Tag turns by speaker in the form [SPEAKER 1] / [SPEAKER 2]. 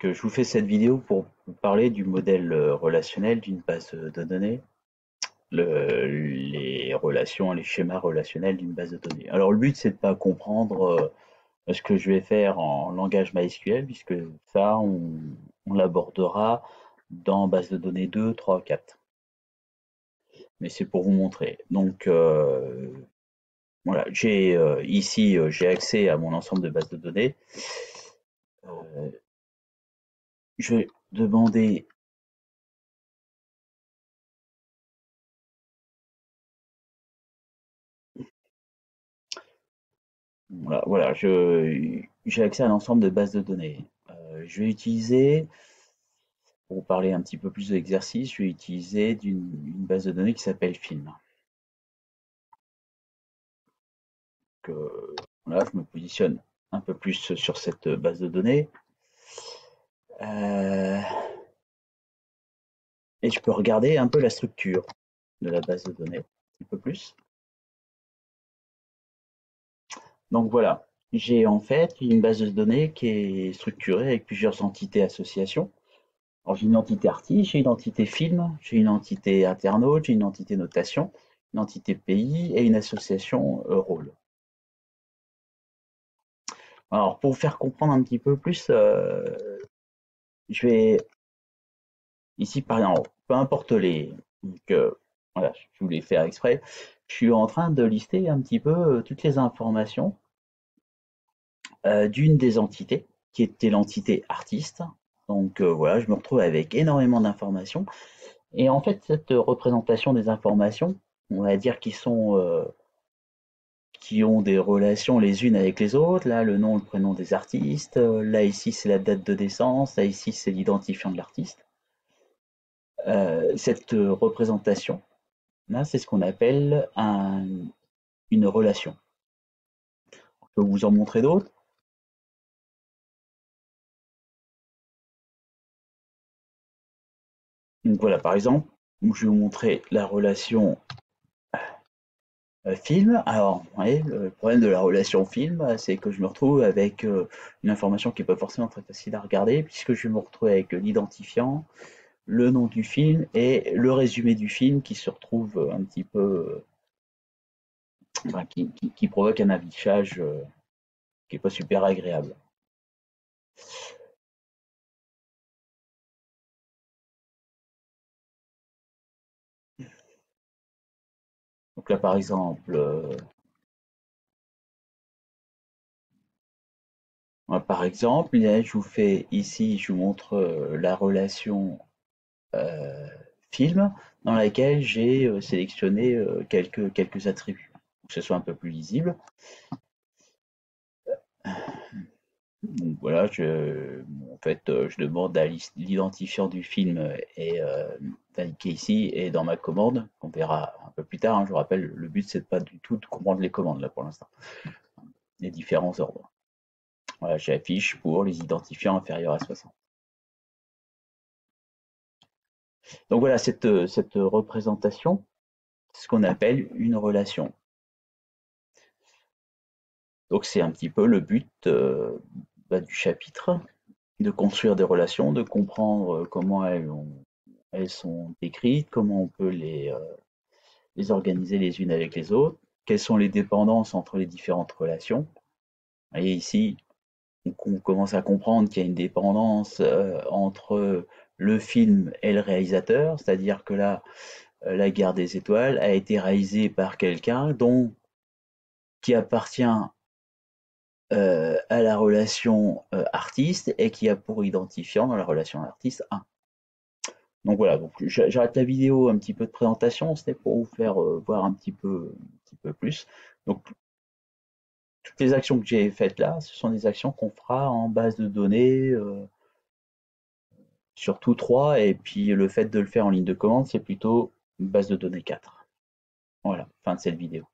[SPEAKER 1] Je vous fais cette vidéo pour vous parler du modèle relationnel d'une base de données, les relations, les schémas relationnels d'une base de données. Alors, le but, c'est de pas comprendre ce que je vais faire en langage MySQL, puisque ça, on l'abordera dans base de données 2, 3, 4. Mais c'est pour vous montrer. Voilà, j'ai ici, j'ai accès à mon ensemble de bases de données. Euh, je vais demander. Voilà, j'ai accès à l'ensemble de bases de données. Je vais utiliser, pour vous parler un petit peu plus de l'exercice, je vais utiliser une base de données qui s'appelle Film. Voilà, je me positionne un peu plus sur cette base de données. Euh, et je peux regarder un peu la structure de la base de données, un peu plus. Donc voilà, j'ai en fait une base de données qui est structurée avec plusieurs entités associations. Alors, j'ai une entité artiste, j'ai une entité film, j'ai une entité internaute, j'ai une entité notation, une entité pays et une association rôle. Alors, pour vous faire comprendre un petit peu plus, je vais ici, par exemple, peu importe les. Donc, voilà, je voulais faire exprès. Je suis en train de lister un petit peu toutes les informations d'une des entités, qui était l'entité artiste. Donc, voilà, je me retrouve avec énormément d'informations. Et en fait, cette représentation des informations, on va dire qui ont des relations les unes avec les autres. Là, le nom, le prénom des artistes. Là, ici, c'est la date de naissance. Là, ici, c'est l'identifiant de l'artiste. Cette représentation, là, c'est ce qu'on appelle une relation. Je peux vous en montrer d'autres. Donc voilà, par exemple, je vais vous montrer la relation film. Alors, vous voyez, le problème de la relation film, c'est que je me retrouve avec une information qui n'est pas forcément très facile à regarder, puisque je me retrouve avec l'identifiant, le nom du film et le résumé du film qui se retrouve un petit peu, enfin, qui provoque un affichage qui est pas super agréable. Donc là, par exemple, je vous fais ici, je vous montre la relation euh, film dans laquelle j'ai sélectionné quelques attributs pour que ce soit un peu plus lisible. Donc voilà, en fait, je demande à l'identifiant du film est indiqué ici et dans ma commande, qu'on verra un peu plus tard. Hein, je vous rappelle, le but c'est pas du tout de comprendre les commandes là pour l'instant, les différents ordres. Voilà, j'affiche pour les identifiants inférieurs à 60. Donc voilà, cette représentation, c'est ce qu'on appelle une relation. Donc c'est un petit peu le but du chapitre, de construire des relations, de comprendre comment elles sont décrites, comment on peut les organiser les unes avec les autres, quelles sont les dépendances entre les différentes relations. Et ici, on commence à comprendre qu'il y a une dépendance entre le film et le réalisateur, c'est-à-dire que là, La Guerre des Étoiles a été réalisée par quelqu'un dont qui appartient à la relation artiste et qui a pour identifiant dans la relation artiste un. Donc voilà, donc j'arrête la vidéo un petit peu de présentation, c'était pour vous faire voir un petit peu plus. Donc toutes les actions que j'ai faites là, ce sont des actions qu'on fera en base de données, surtout 3, et puis le fait de le faire en ligne de commande, c'est plutôt une base de données 4. Voilà, fin de cette vidéo.